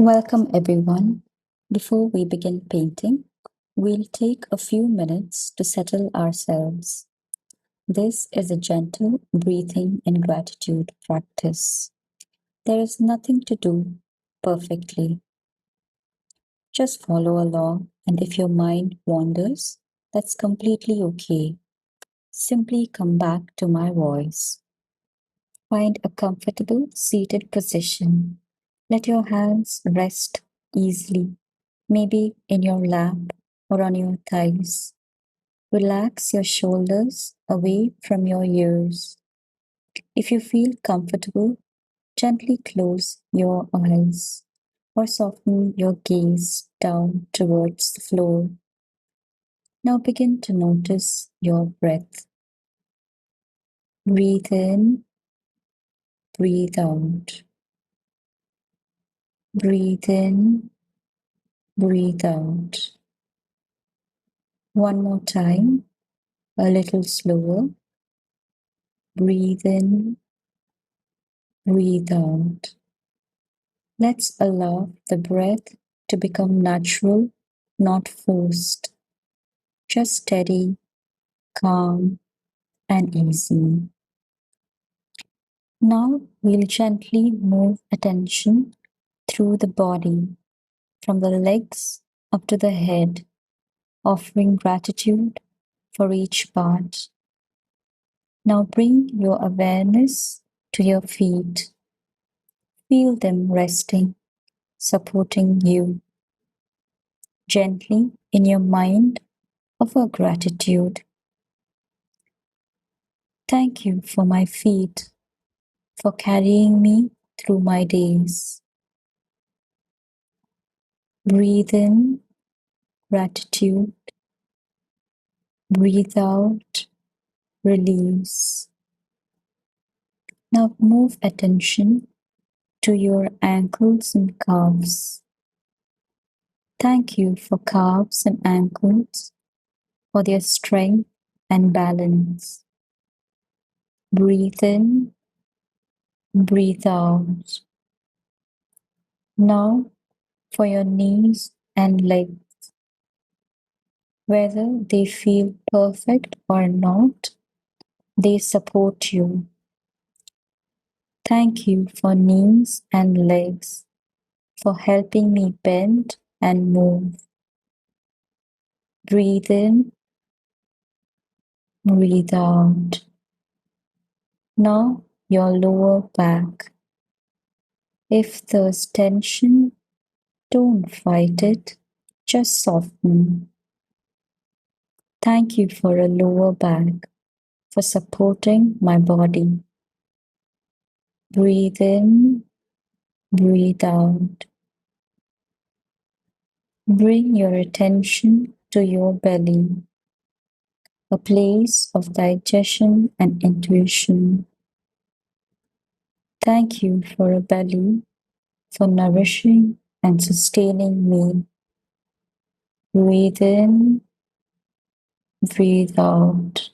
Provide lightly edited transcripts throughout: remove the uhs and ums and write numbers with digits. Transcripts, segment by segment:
Welcome everyone. Before we begin painting, we'll take a few minutes to settle ourselves. This is a gentle breathing and gratitude practice. There is nothing to do perfectly. Just follow along, and if your mind wanders, that's completely okay. Simply come back to my voice. Find a comfortable seated position. Let your hands rest easily, maybe in your lap or on your thighs. Relax your shoulders away from your ears. If you feel comfortable, gently close your eyes or soften your gaze down towards the floor. Now begin to notice your breath. Breathe in, breathe out. Breathe in, breathe out. One more time, a little slower. Breathe in, breathe out. Let's allow the breath to become natural, not forced. Just steady, calm, and easy. Now we'll gently move attention through the body, from the legs up to the head, offering gratitude for each part. Now bring your awareness to your feet. Feel them resting, supporting you. Gently in your mind, offer gratitude. Thank you for my feet, for carrying me through my days. Breathe in, gratitude. Breathe out, release. Now move attention to your ankles and calves. Thank you for calves and ankles, for their strength and balance. Breathe in, breathe out. Now for your knees and legs. Whether they feel perfect or not, they support you. Thank you for knees and legs, for helping me bend and move. Breathe in, breathe out. Now your lower back. If there's tension, don't fight it, just soften. Thank you for a lower back, for supporting my body. Breathe in, breathe out. Bring your attention to your belly, a place of digestion and intuition. Thank you for a belly, for nourishing and sustaining me. Breathe in, breathe out.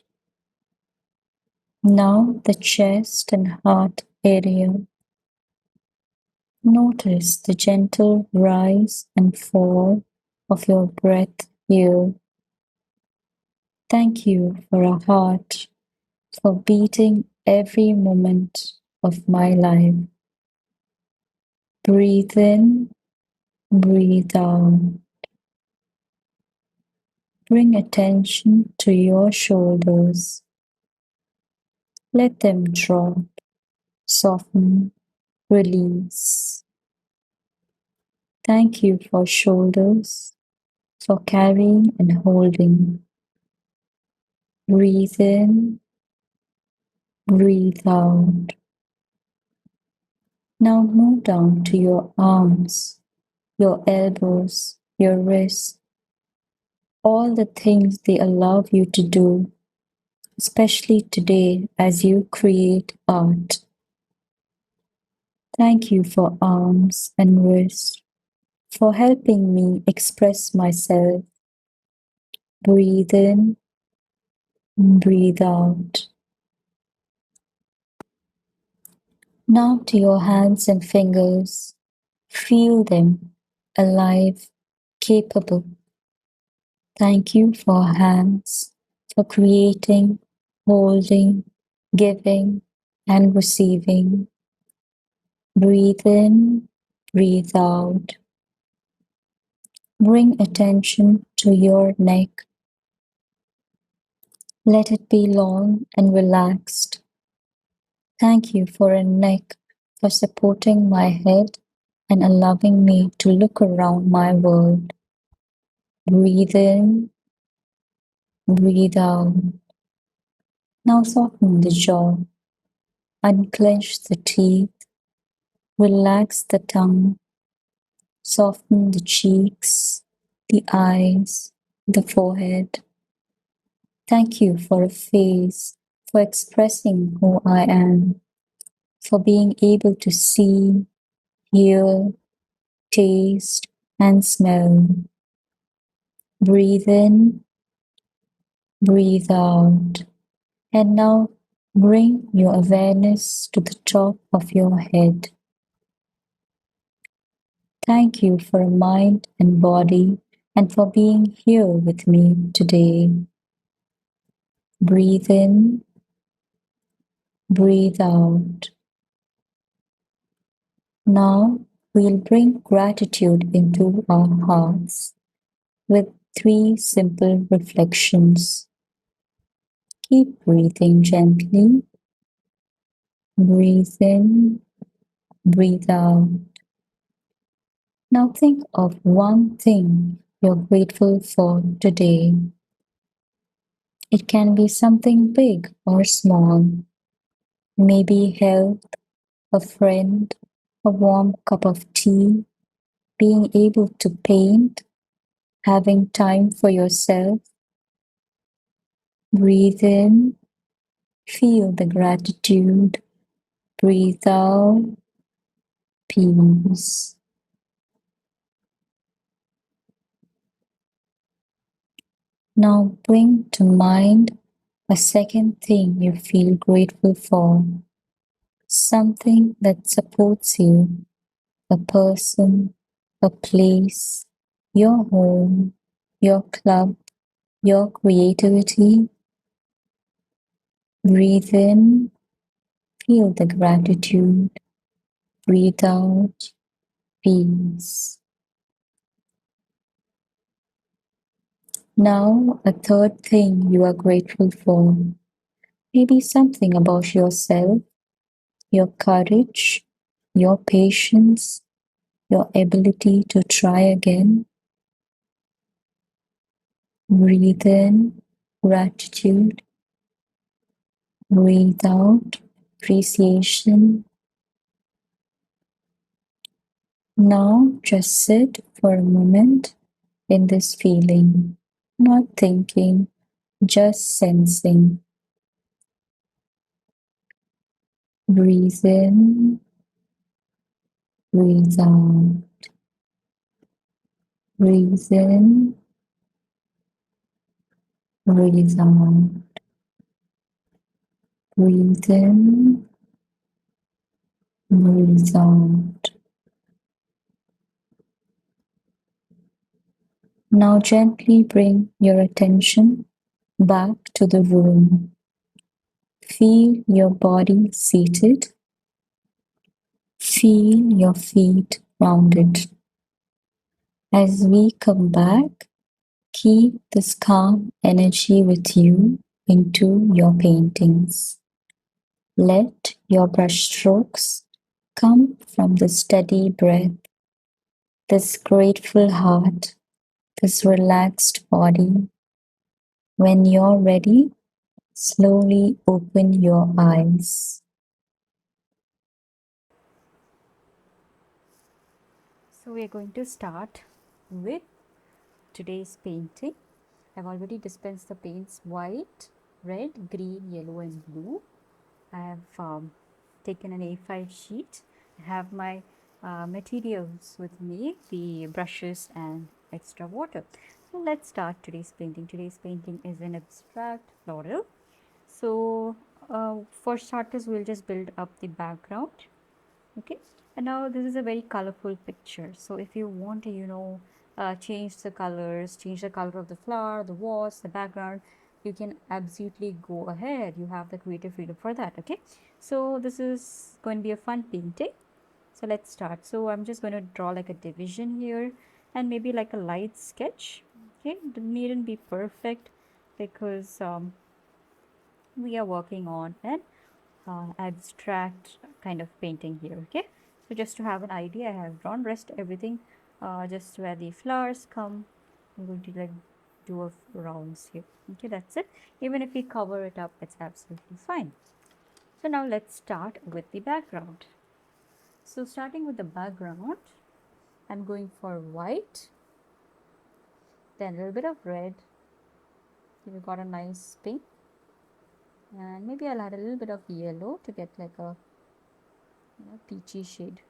Now the chest and heart area. Notice the gentle rise and fall of your breath here. Thank you for a heart, for beating every moment of my life. Breathe in, breathe out. Bring attention to your shoulders. Let them drop, soften, release. Thank you for shoulders, for carrying and holding. Breathe in, breathe out. Now move down to your arms, your elbows, your wrists, all the things they allow you to do, especially today as you create art. Thank you for arms and wrists, for helping me express myself. Breathe in, breathe out. Now to your hands and fingers, Feel them alive, capable. Thank you for hands, for creating, holding, giving, and receiving. Breathe in, breathe out. Bring attention to your neck. Let it be long and relaxed. Thank you for a neck, for supporting my head and allowing me to look around my world. Breathe in, breathe out. Now soften the jaw, unclench the teeth, relax the tongue, soften the cheeks, the eyes, the forehead. Thank you for a face, for expressing who I am, for being able to see, hear, taste, and smell. Breathe in, breathe out. And now bring your awareness to the top of your head. Thank you for mind and body and for being here with me today. Breathe in, breathe out. Now we'll bring gratitude into our hearts with 3 simple reflections. Keep breathing gently. Breathe in, breathe out. Now think of one thing you're grateful for today. It can be something big or small. Maybe health, a friend, a warm cup of tea, being able to paint, having time for yourself. Breathe in, feel the gratitude. Breathe out, peace. Now bring to mind a second thing you feel grateful for. Something that supports you, a person, a place, your home, your club, your creativity. Breathe in, feel the gratitude. Breathe out, peace. Now, a third thing you are grateful for. Maybe something about yourself, your courage, your patience, your ability to try again. Breathe in, gratitude. Breathe out, appreciation. Now just sit for a moment in this feeling, not thinking, just sensing. Breathe in, breathe out. Breathe in, breathe out. Breathe in, breathe out. Now gently bring your attention back to the room. Feel your body seated. Feel your feet grounded. As we come back, keep this calm energy with you into your paintings. Let your brushstrokes come from the steady breath, this grateful heart, this relaxed body. When you're ready, slowly open your eyes. So we are going to start with today's painting. I've already dispensed the paints white, red, green, yellow and blue. I have taken an A5 sheet. I have my materials with me, the brushes and extra water. So let's start today's painting. Today's painting is an abstract floral. So for starters, we'll just build up the background. Okay. And now this is a very colorful picture. So if you want to, change the colors, change the color of the flower, the walls, the background, you can absolutely go ahead. You have the creative freedom for that. Okay. So this is going to be a fun painting. So let's start. So I'm just going to draw like a division here and maybe like a light sketch. Okay. It needn't be perfect because we are working on an abstract kind of painting here. Okay, so just to have an idea, I have drawn rest everything just where the flowers come. I'm going to like do a rounds here. Okay, that's it. Even if we cover it up, it's absolutely fine. So now let's start with the background. So starting with the background, I'm going for white, then a little bit of red. So we got a nice pink, and maybe I'll add a little bit of yellow to get like a peachy shade.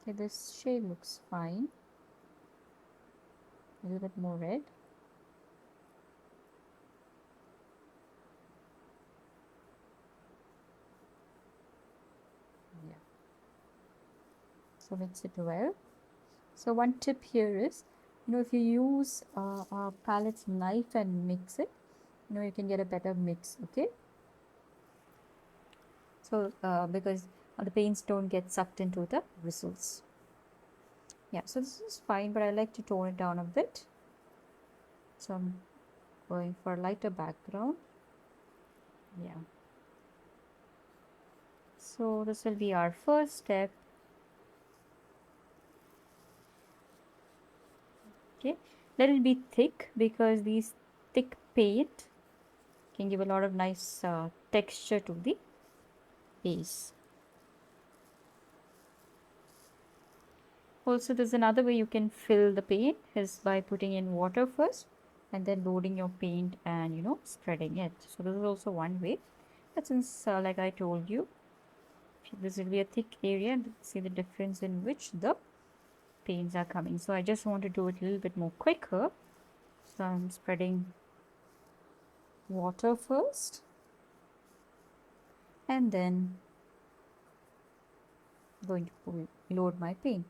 Okay, this shade looks fine. A little bit more red. Yeah. So mix it well. So one tip here is, if you use a palette knife and mix it, you can get a better mix. Okay. So because the paints don't get sucked into the bristles. Yeah. So this is fine, but I like to tone it down a bit. So I'm going for a lighter background. Yeah. So this will be our first step. Okay, let it be thick because these thick paint can give a lot of nice texture to the base. Also, there's another way you can fill the paint is by putting in water first and then loading your paint and spreading it. So this is also one way. But since like I told you, this will be a thick area and see the difference in which the paints are coming. So I just want to do it a little bit more quicker. So I'm spreading water first and then going to load my paint.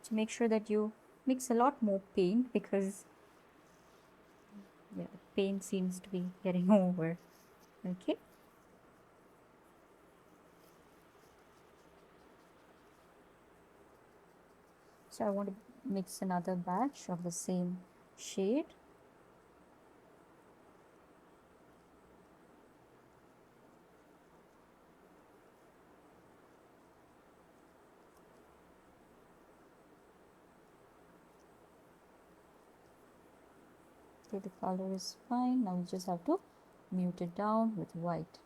So make sure that you mix a lot more paint because the paint seems to be getting over. Okay. So I want to mix another batch of the same shade. Okay, the color is fine. Now we just have to mute it down with white.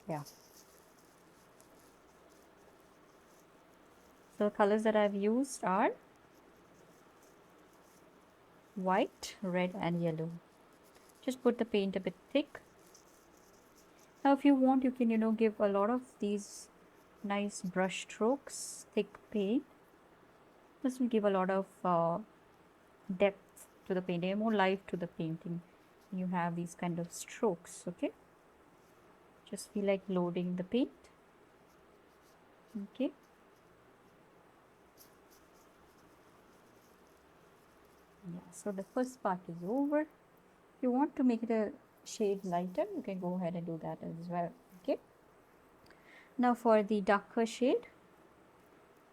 Yeah. So the colors that I've used are white, red and yellow. Just put the paint a bit thick. Now if you want, you can give a lot of these nice brush strokes, thick paint. This will give a lot of depth to the painting, more life to the painting. You have these kind of strokes. Okay, just feel like loading the paint. Okay, yeah, so the first part is over. If you want to make it a shade lighter, you can go ahead and do that as well. Okay, now for the darker shade,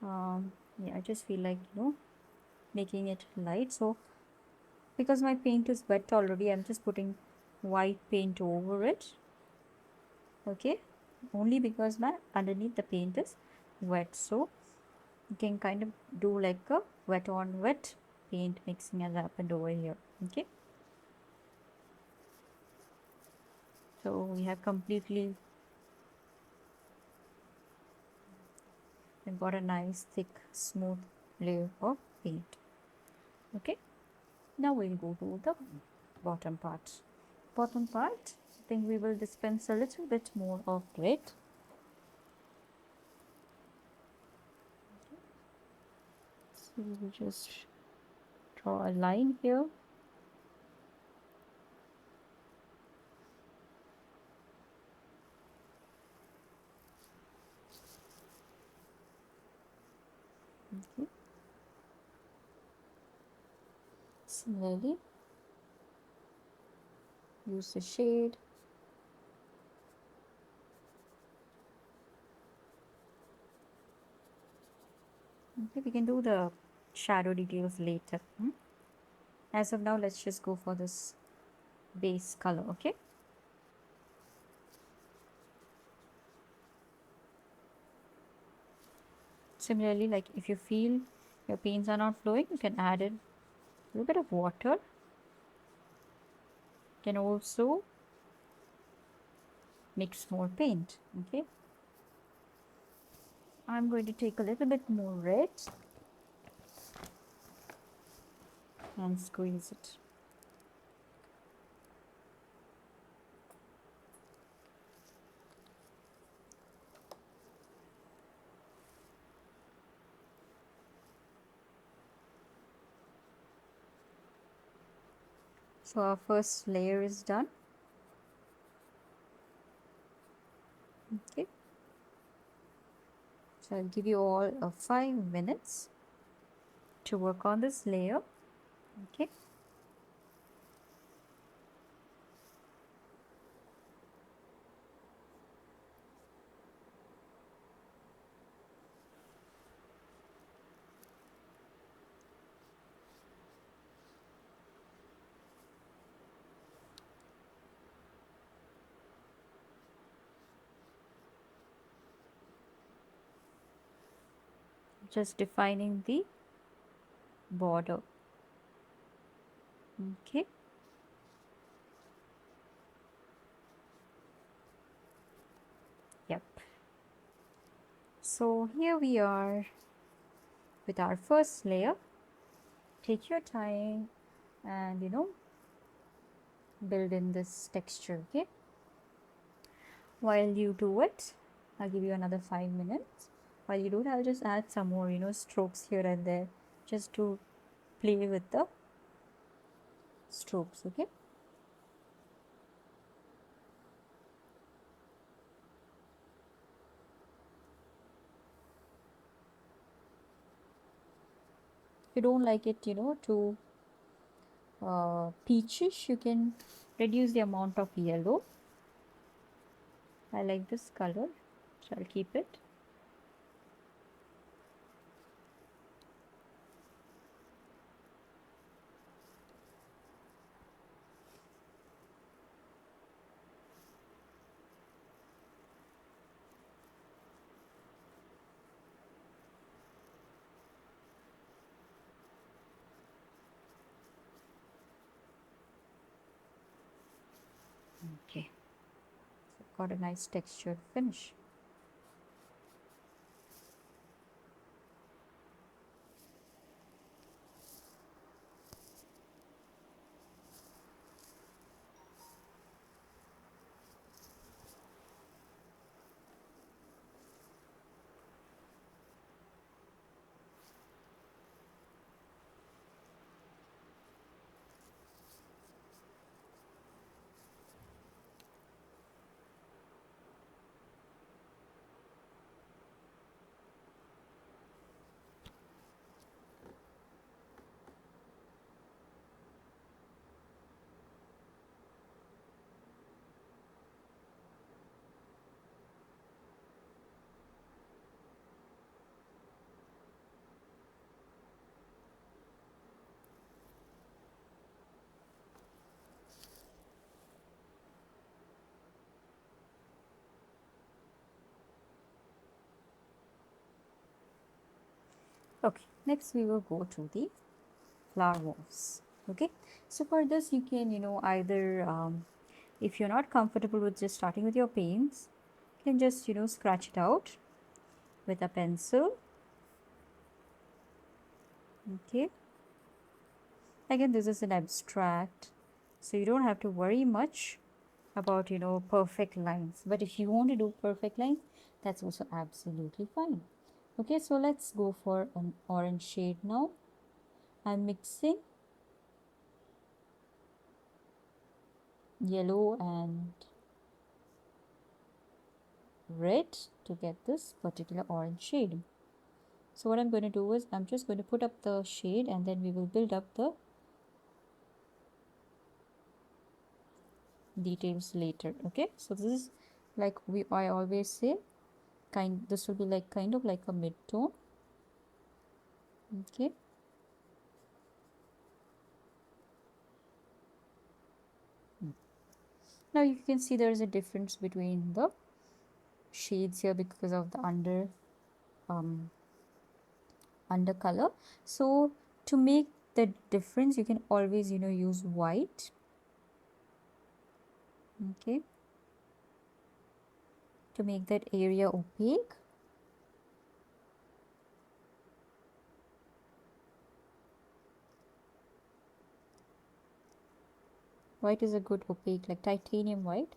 yeah, I just feel like making it light. So because my paint is wet already, I'm just putting white paint over it. Okay, only because my underneath the paint is wet, so you can kind of do like a wet on wet paint mixing has happened over here. Okay, so we have completely got a nice thick smooth layer of paint. Okay, now we'll go to the bottom part. I think we will dispense a little bit more of red. So we will just Draw a line here. Okay. Similarly, use the shade. Okay, we can do the shadow details later. As of now, let's just go for this base color, okay? Similarly, like if you feel your paints are not flowing, you can add in a little bit of water. You can also mix more paint, okay? I'm going to take a little bit more red and squeeze it. So our first layer is done. Okay. So I'll give you all 5 minutes to work on this layer. Okay. Just defining the border. Okay. Yep. So here we are with our first layer. Take your time and build in this texture. Okay. While you do it, I'll give you another 5 minutes. While you do it, I'll just add some more strokes here and there just to play with the strokes. Okay. If you don't like it too peachish, you can reduce the amount of yellow. I like this color, so I'll keep it. Okay, so got a nice textured finish. Okay, next we will go to the flower motifs. Okay, so for this you can either if you're not comfortable with just starting with your paints, you can just scratch it out with a pencil. Okay, again this is an abstract, so you don't have to worry much about perfect lines, but if you want to do perfect lines, that's also absolutely fine. Okay, so let's go for an orange shade now. I'm mixing yellow and red to get this particular orange shade. So what I'm going to do is I'm just going to put up the shade and then we will build up the details later. Okay, so this is like I always say, this will be like kind of like a mid-tone. Okay, now you can see there is a difference between the shades here because of the under color. So to make the difference you can always use white. Okay, to make that area opaque. White is a good opaque, like titanium white.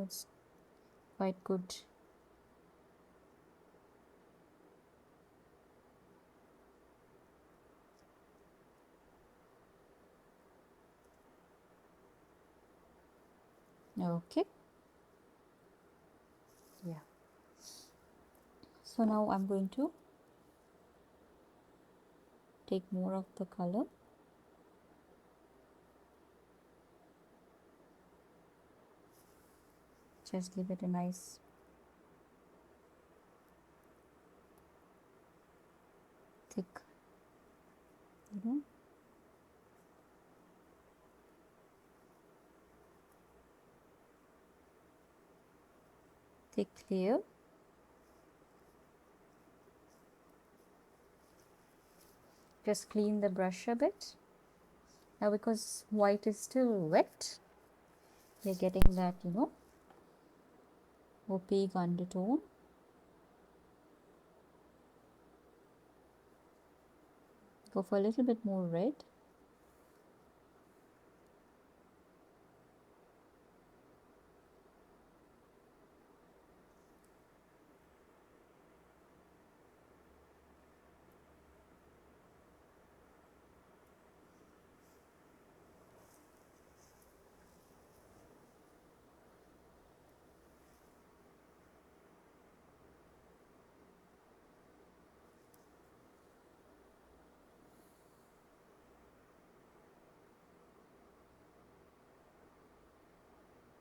It's quite good. Okay, yeah. So now I'm going to take more of the color. Just give it a nice thick, thick layer. Just clean the brush a bit. Now because white is still wet, we're getting that opaque undertone. Go for a little bit more red.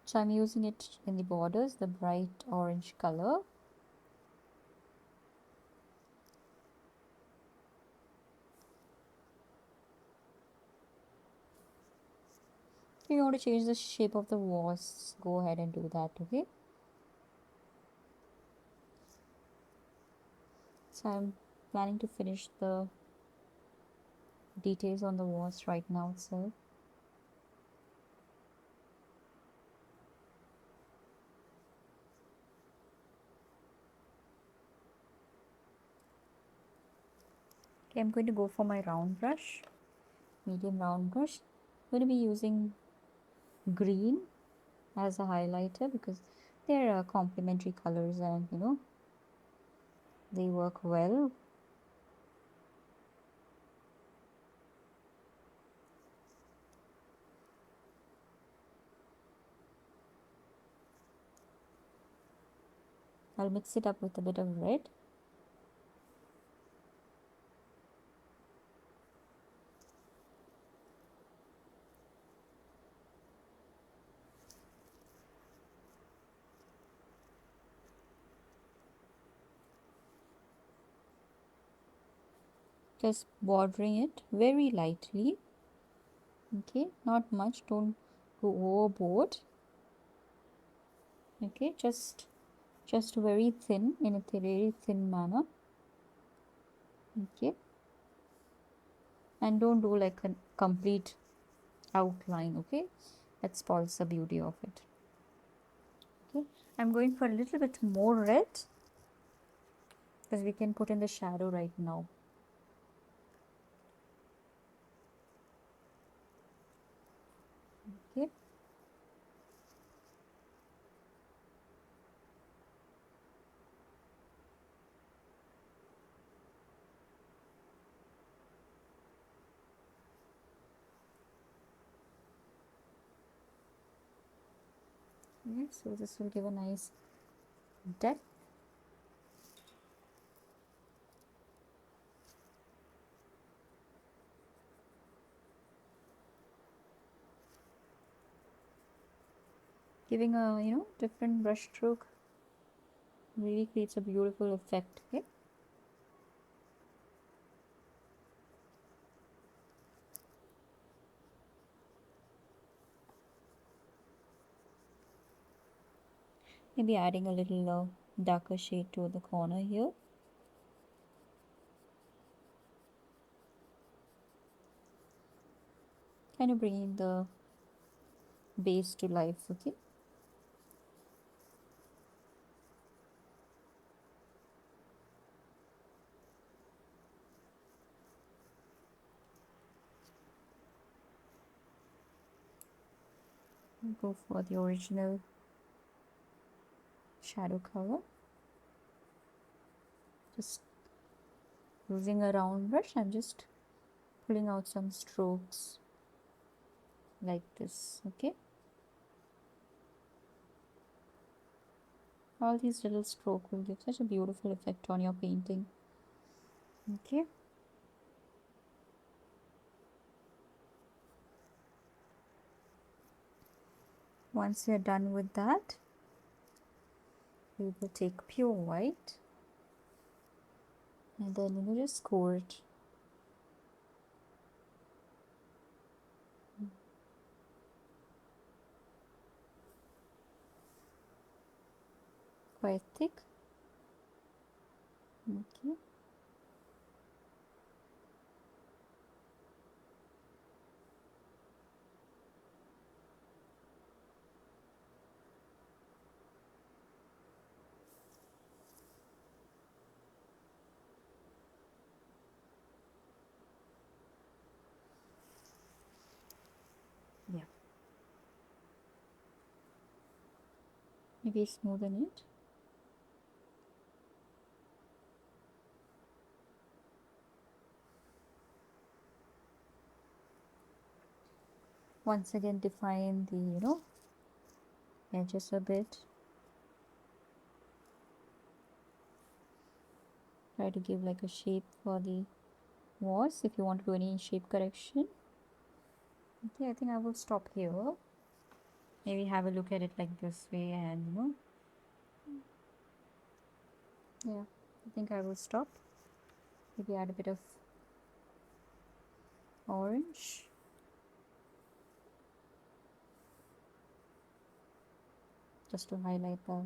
So I'm using it in the borders, the bright orange color. If you want to change the shape of the walls, go ahead and do that. Okay, so I'm planning to finish the details on the walls right now itself. Okay, I'm going to go for my round brush, medium round brush. I'm going to be using green as a highlighter because they're complementary colors and they work well. I'll mix it up with a bit of red. Just bordering it very lightly. Okay, not much, don't go overboard. Okay, just very thin, in a very thin manner. Okay, and don't do like a complete outline. Okay, that spoils the beauty of it. Okay, I'm going for a little bit more red because we can put in the shadow right now. Okay, Okay, so this will give a nice depth. Giving a different brush stroke really creates a beautiful effect. Okay. Maybe adding a little darker shade to the corner here. Kind of bringing the base to life. Okay. Go for the original shadow color. Just using a round brush, I'm just pulling out some strokes like this. Okay. All these little strokes will give such a beautiful effect on your painting. Okay. Once you're done with that, we will take pure white and then just score it. Quite thick. Okay. Yeah. Maybe smoothen it. Once again, define the edges a bit. Try to give like a shape for the walls if you want to do any shape correction. Okay, I think I will stop here. Maybe have a look at it like this way, and yeah, I think I will stop. Maybe add a bit of orange. Just to highlight the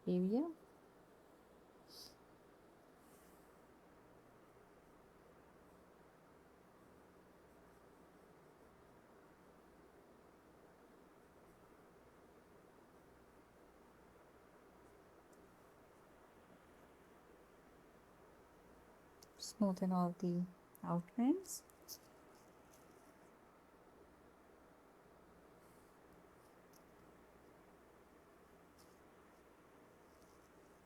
area. Smoothen all the outlines.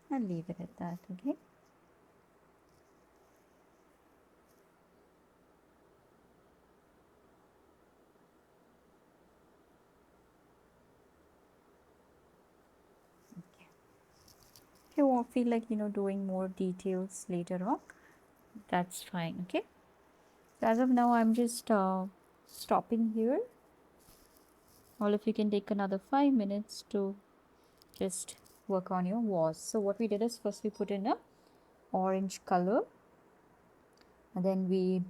And leave it at that. Okay. If you won't feel like doing more details later on, that's fine. Okay. So as of now, I'm just stopping here. All of you can take another 5 minutes to just work on your walls. So what we did is first we put in a orange color, and then we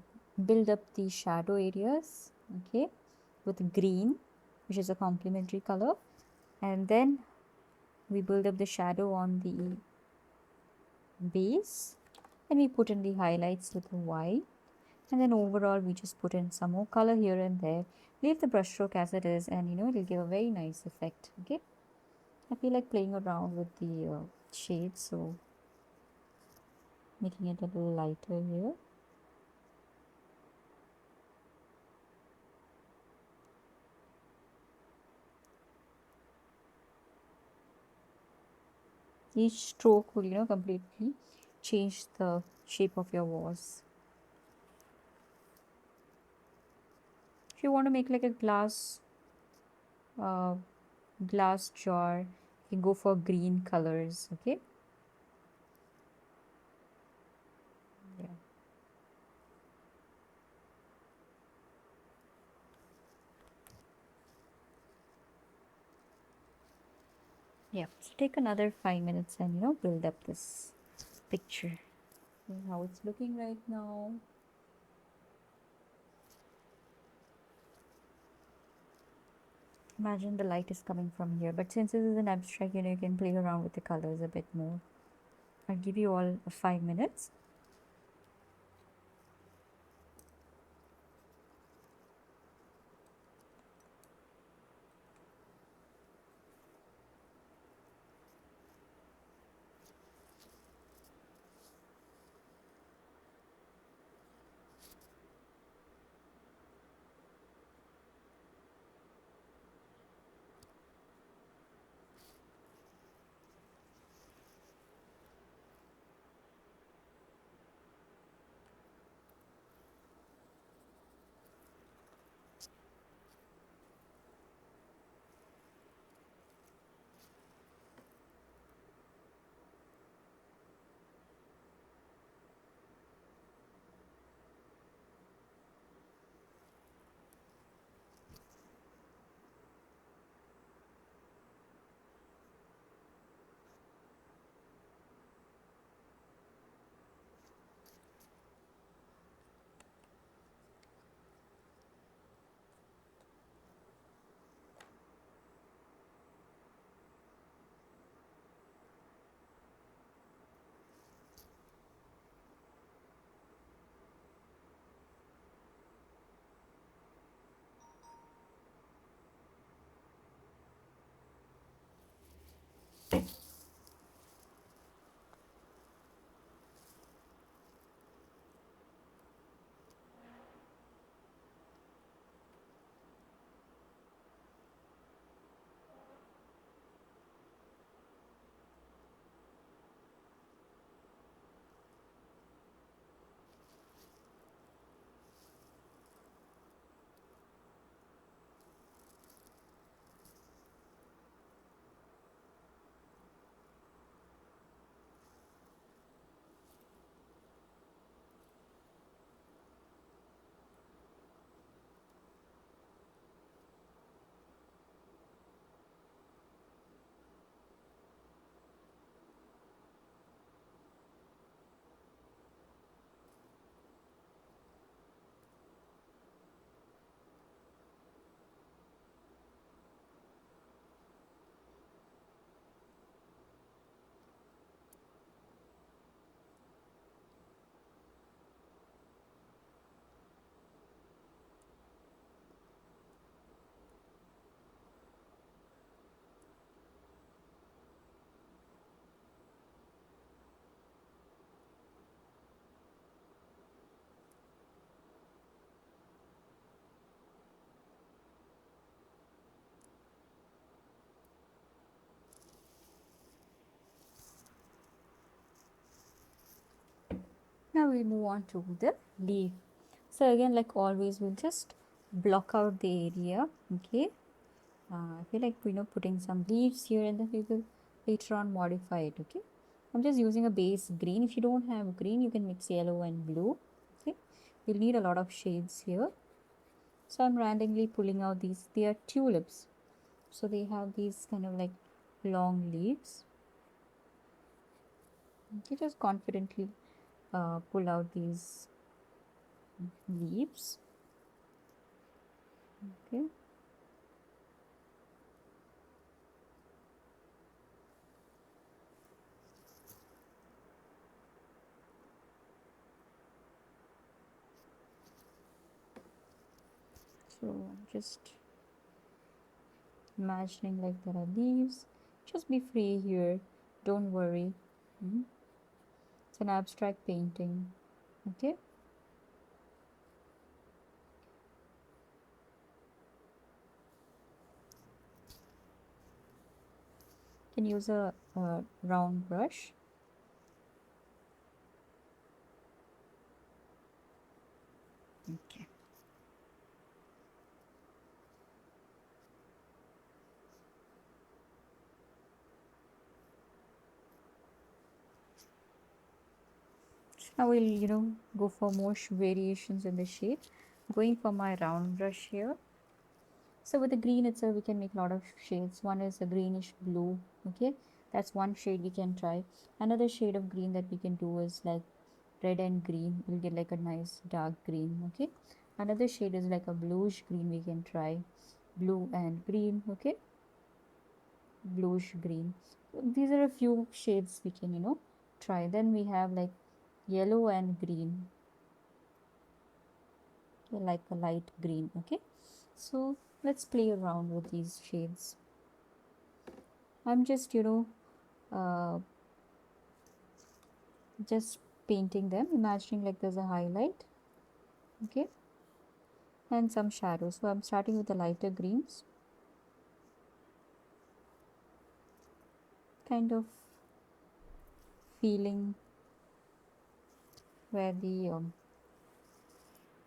build up the shadow areas, okay, with green, which is a complementary color, and then we build up the shadow on the base, and we put in the highlights with the white, and then overall we just put in some more color here and there. Leave the brush stroke as it is, and it'll give a very nice effect. Okay, I feel like playing around with the shades, so making it a little lighter here. Each stroke will completely change the shape of your walls. If you want to make like a glass glass jar. You can go for green colors. Okay. Yeah. Yeah. So take another 5 minutes and build up this picture. See how it's looking right now. Imagine the light is coming from here, but since this is an abstract, you can play around with the colors a bit more. I'll give you all 5 minutes. Now we move on to the leaf. So again, like always, we'll just block out the area. Okay. I feel like putting some leaves here, and then we will later on modify it. Okay. I'm just using a base green. If you don't have green, you can mix yellow and blue. Okay. You'll need a lot of shades here. So I'm randomly pulling out these. They are tulips. So they have these kind of like long leaves. Okay, just confidently pull out these leaves. Okay. So I'm just imagining like there are leaves. Just be free here. Don't worry. It's an abstract painting. Okay. You can use a round brush. Okay. Now we'll, go for more variations in the shade. Going for my round brush here. So with the green itself, we can make a lot of shades. One is a greenish blue. Okay, that's one shade we can try. Another shade of green that we can do is like red and green. We'll get like a nice dark green. Okay, another shade is like a bluish green. We can try blue and green. Okay, bluish green. So these are a few shades we can, try. Then we have like yellow and green. Okay, like a light green. Okay, so let's play around with these shades. I'm just, uh, just painting them, imagining like there's a highlight, okay, and some shadows. So I'm starting with the lighter greens, kind of feeling where the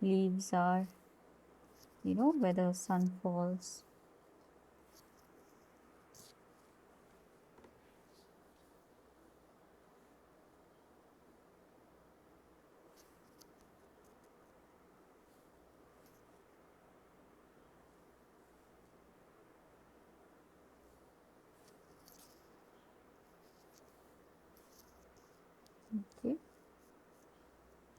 leaves are, where the sun falls. Okay,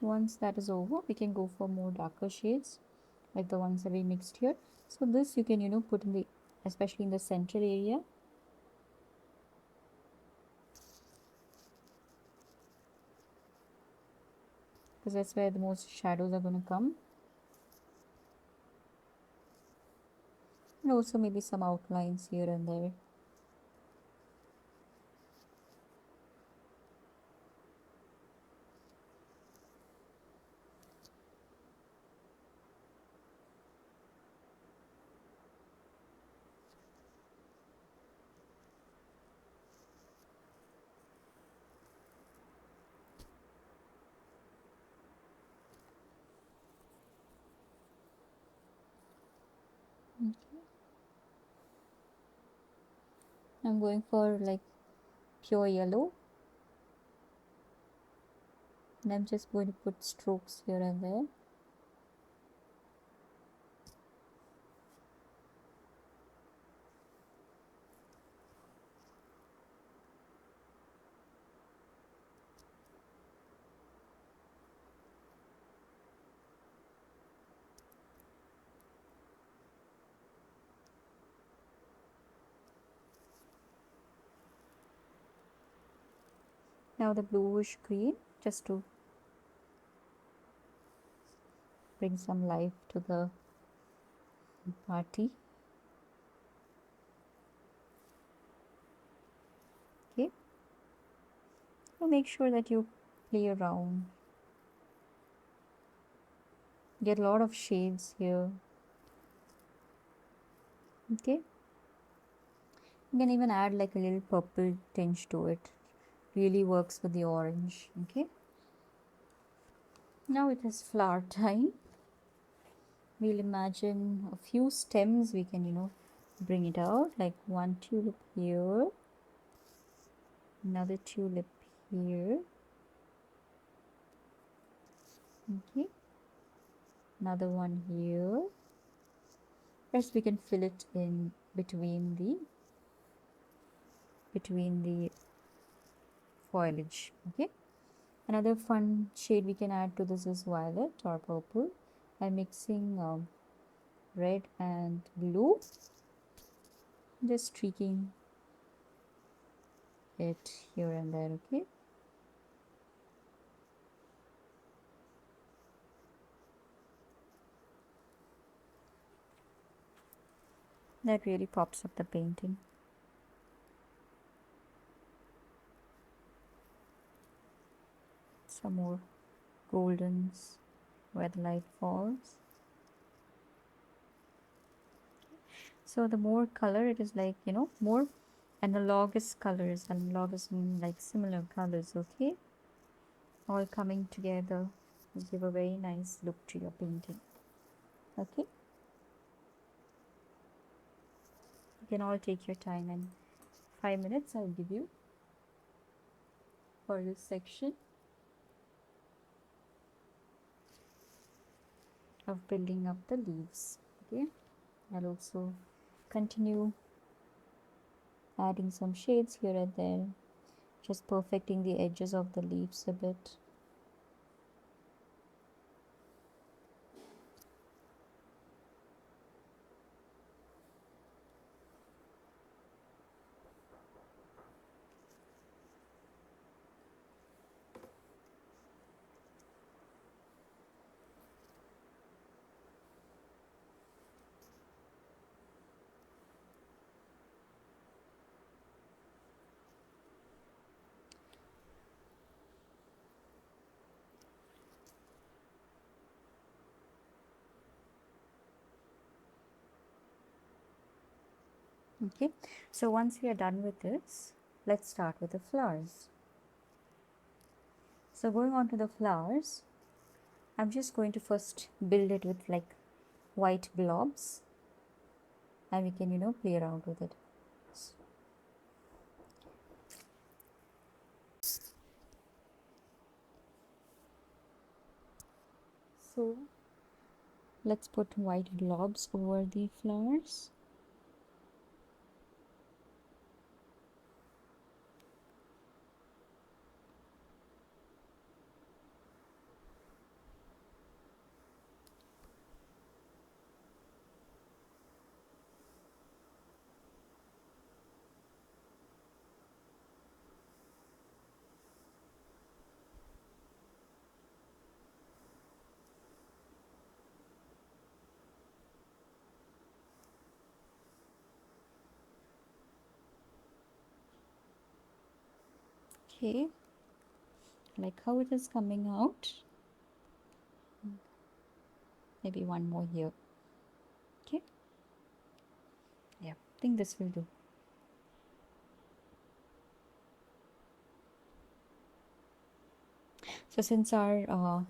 once that is over, we can go for more darker shades, like the ones that we mixed here. So this you can, put in the, especially in the central area, because that's where the most shadows are going to come. And also maybe some outlines here and there. Okay. I'm going for like pure yellow, and I'm just going to put strokes here and there. Now the bluish green, just to bring some life to the party. Okay, so make sure that you play around, get a lot of shades here. Okay, you can even add like a little purple tinge to it, really works with the orange. Okay, now it is flower time. We'll imagine a few stems. We can, bring it out, like one tulip here, another tulip here. Okay, another one here. First we can fill it in between the foliage. Okay, another fun shade we can add to this is violet or purple. I'm mixing red and blue, just streaking it here and there. Okay, that really pops up the painting. Some more goldens where the light falls. So the more color, it is like, more analogous colors. Analogous mean like similar colors. Okay, all coming together will give a very nice look to your painting. Okay, you can all take your time, and 5 minutes I'll give you for this section. of building up the leaves. Okay, I'll also continue adding some shades here and there, just perfecting the edges of the leaves a bit. Okay, so once we are done with this, let's start with the flowers. So going on to the flowers, I'm just going to first build it with like white blobs, and we can, play around with it. So let's put white blobs over the flowers. Okay, like how it is coming out. Maybe one more here. Okay, yeah, I think this will do. So since our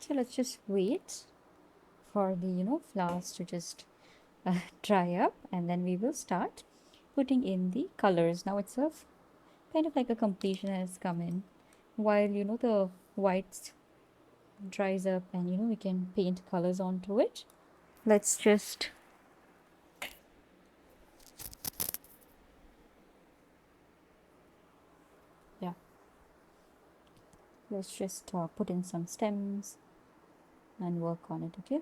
so let's just wait for the flowers to just dry up, and then we will start putting in the colors. Now it's a kind of like a completion has come in, while the whites dries up, and we can paint colors onto it. Let's just yeah, let's just put in some stems and work on it. Okay,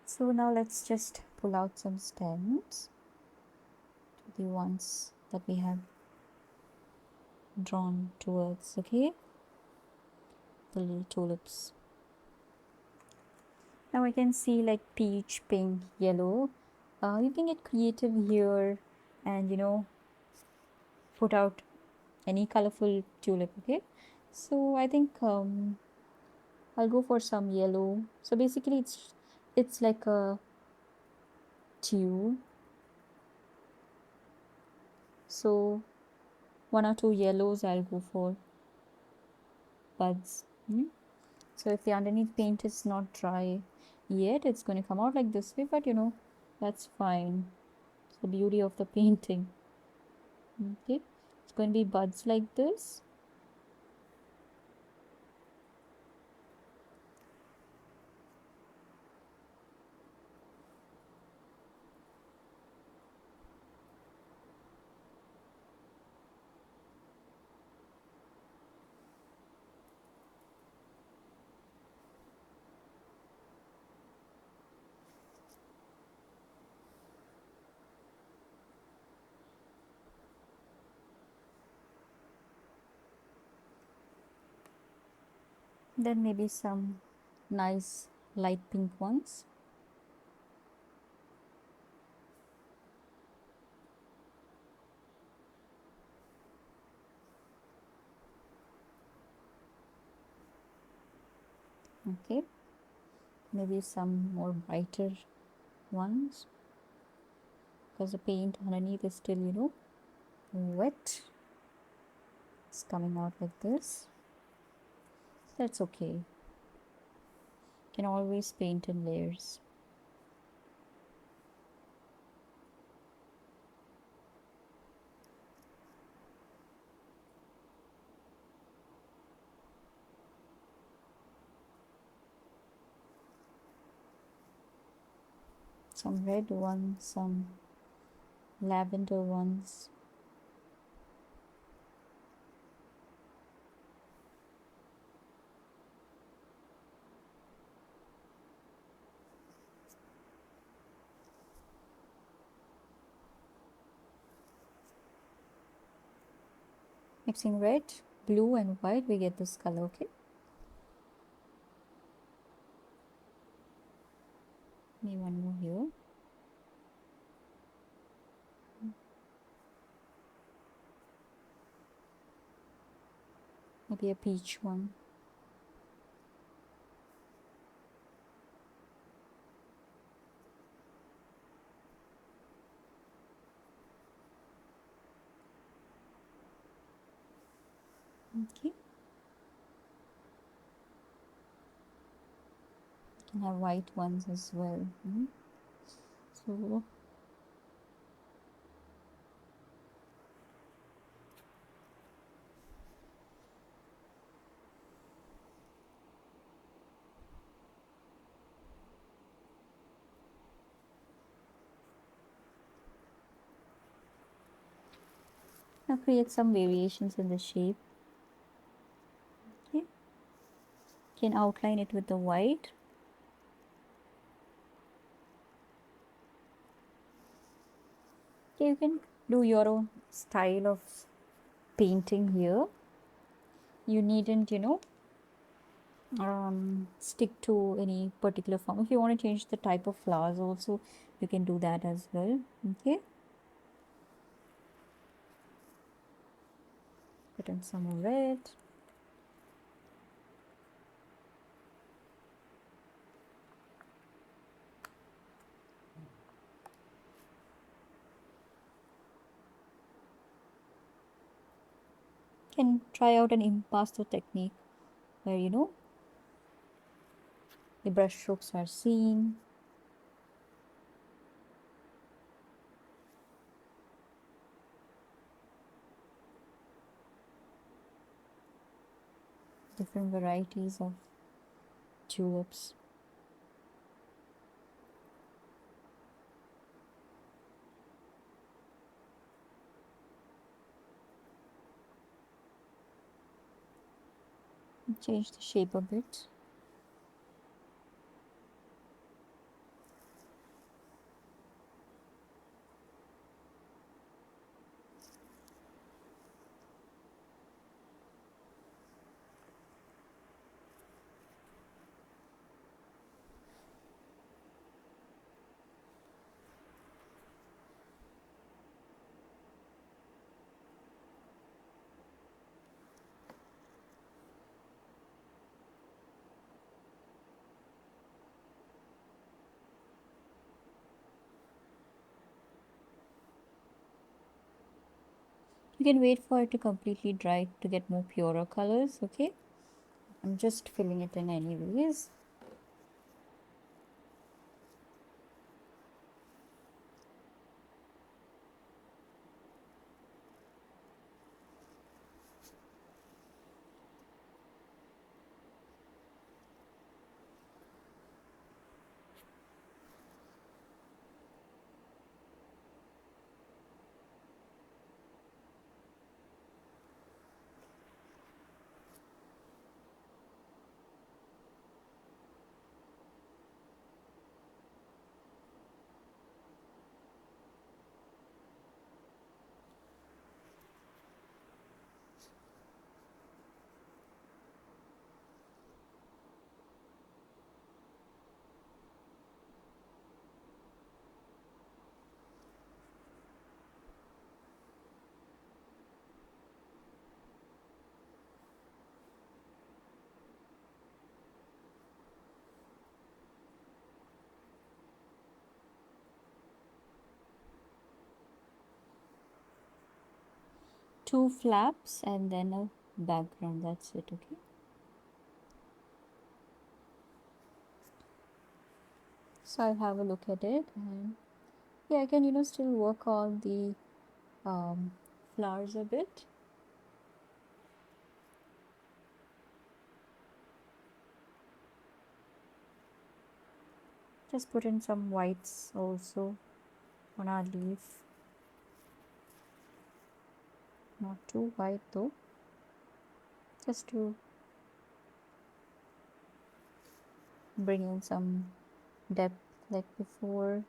so now let's just pull out some stems, the ones that we have drawn towards. Okay, the little tulips. Now I can see like peach, pink, yellow. You can get creative here and put out any colorful tulip. Okay, so I think I'll go for some yellow. So basically it's like a tube. So one or two yellows I'll go for buds. So if the underneath paint is not dry, yet. It's going to come out like this way, but that's fine. It's the beauty of the painting. Okay, it's going to be buds like this. Then maybe some nice light pink ones. Okay, maybe some more brighter ones, because the paint underneath is still wet. It's coming out like this. That's okay. You can always paint in layers. Some red ones, some lavender ones. Mixing red, blue and white, we get this color. Okay, maybe one more here. Maybe a peach one. Okay, you can have white ones as well. So now create some variations in the shape. Okay, you can outline it with the white. Okay, you can do your own style of painting here. You needn't stick to any particular form. If you want to change the type of flowers also, you can do that as well. Okay, put in some more red. Can try out an impasto technique where the brush strokes are seen. Different varieties of tulips. Change the shape a bit. You can wait for it to completely dry to get more purer colors. Okay, I'm just filling it in anyways. 2 flaps and then a background. That's it. Okay. So I'll have a look at it, and yeah, I can still work on the flowers a bit. Just put in some whites also on our leaf. Not too white though, just to bring in some depth like before.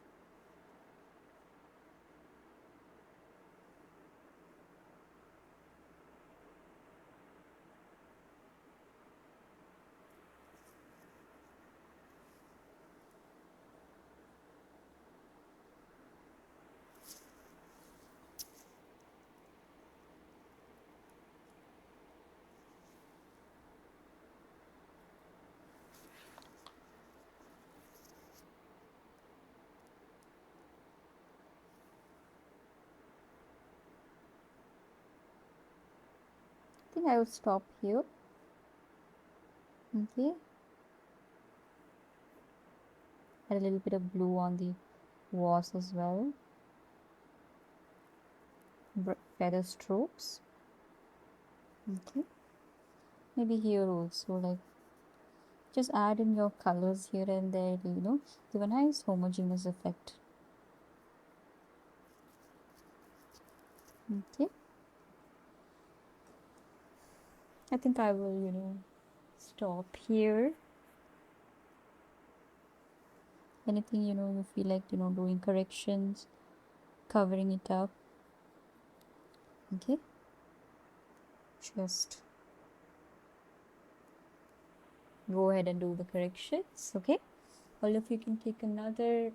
I think I will stop here. Okay. Add a little bit of blue on the walls as well. Feather strokes. Okay. Maybe here also, like, just add in your colors here and there, give a nice homogeneous effect. Okay. I think I will, stop here. Anything, you feel like, doing corrections, covering it up. Okay. Just go ahead and do the corrections. Okay. All of you can take another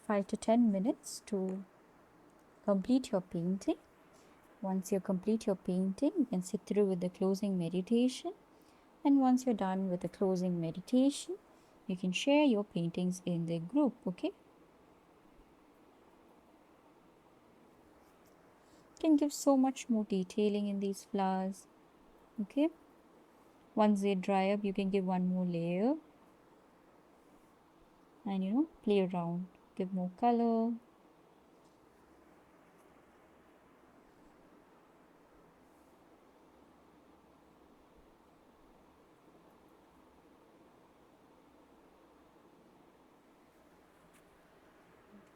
5 to 10 minutes to complete your painting. Once you complete your painting, you can sit through with the closing meditation. And once you're done with the closing meditation, you can share your paintings in the group. Okay. You can give so much more detailing in these flowers. Okay. Once they dry up, you can give one more layer and play around, give more color.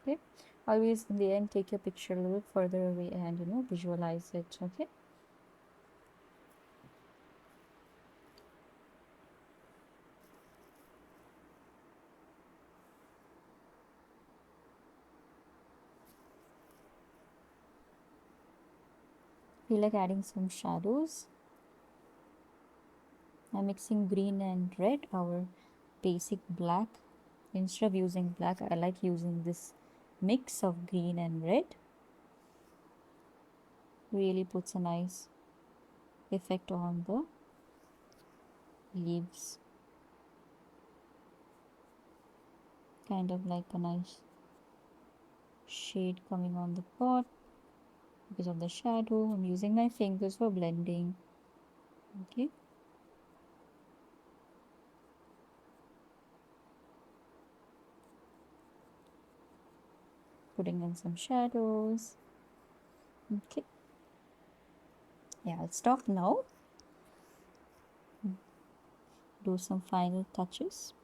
Okay. Always in the end, take your picture a little further away and visualize it. Okay. Feel like adding some shadows. I'm mixing green and red, our basic black. Instead of using black, I like using this mix of green and red. Really puts a nice effect on the leaves. Kind of like a nice shade coming on the pot because of the shadow. I'm using my fingers for blending. Okay. Putting in some shadows. Okay. Yeah, I'll stop now. Do some final touches.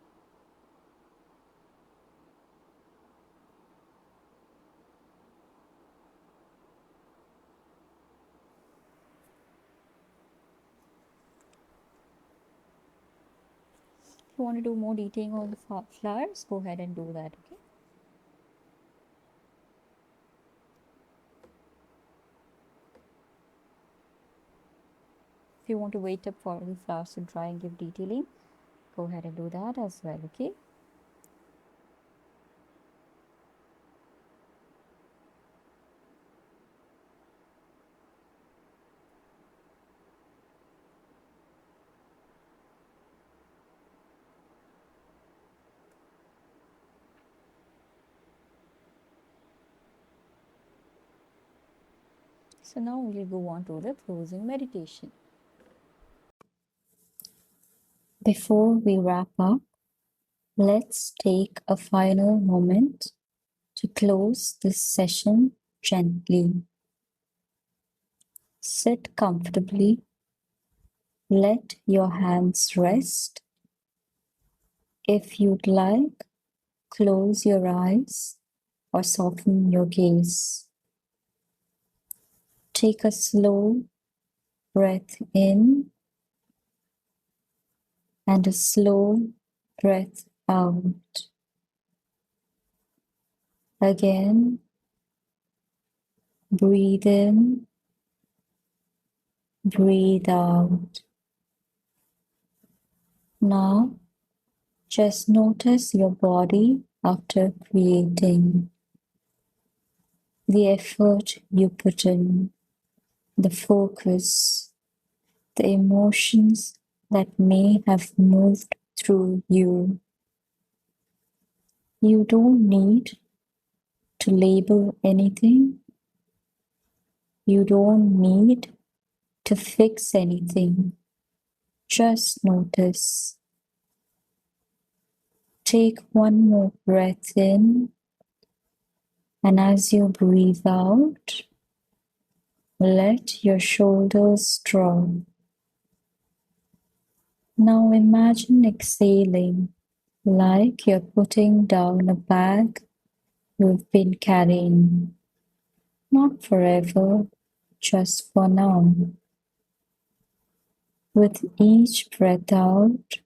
If you want to do more detailing on the flowers, go ahead and do that. Okay. If you want to wait up for the flowers to dry and give detailing, go ahead and do that as well. Okay. So now we'll go on to the closing meditation. Before we wrap up, let's take a final moment to close this session gently. Sit comfortably. Let your hands rest. If you'd like, close your eyes or soften your gaze. Take a slow breath in and a slow breath out. Again, breathe in, breathe out. Now, just notice your body after creating. The effort you put in, the focus, the emotions that may have moved through you. You don't need to label anything. You don't need to fix anything. Just notice. Take one more breath in, and as you breathe out, let your shoulders drop. Now imagine exhaling like you're putting down a bag you've been carrying. Not forever, just for now. With each breath out,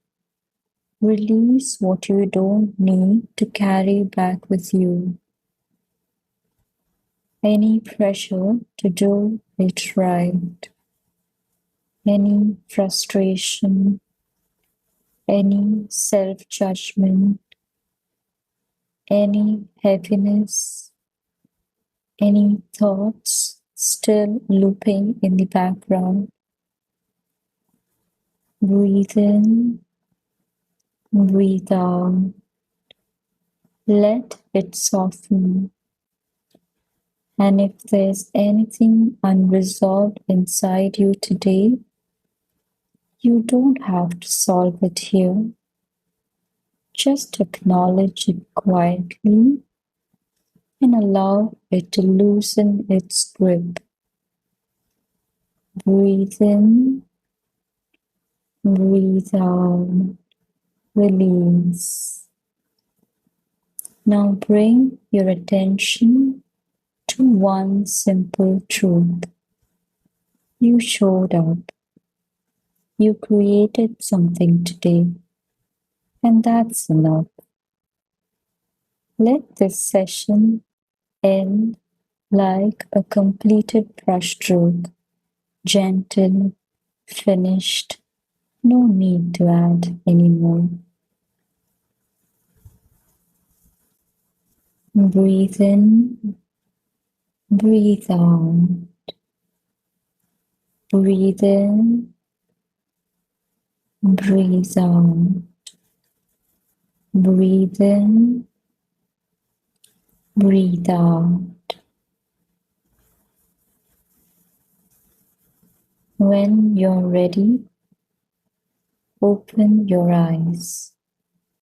release what you don't need to carry back with you. Any pressure to do it right, any frustration, any self-judgment, any heaviness, any thoughts still looping in the background. Breathe in, breathe out. Let it soften. And if there's anything unresolved inside you today, you don't have to solve it here. Just acknowledge it quietly and allow it to loosen its grip. Breathe in, breathe out, release. Now bring your attention to one simple truth. You showed up. You created something today, and that's enough. Let this session end like a completed brushstroke, gentle, finished, no need to add anymore. Breathe in, breathe out. Breathe in, breathe out. Breathe in, breathe out. When you're ready, open your eyes.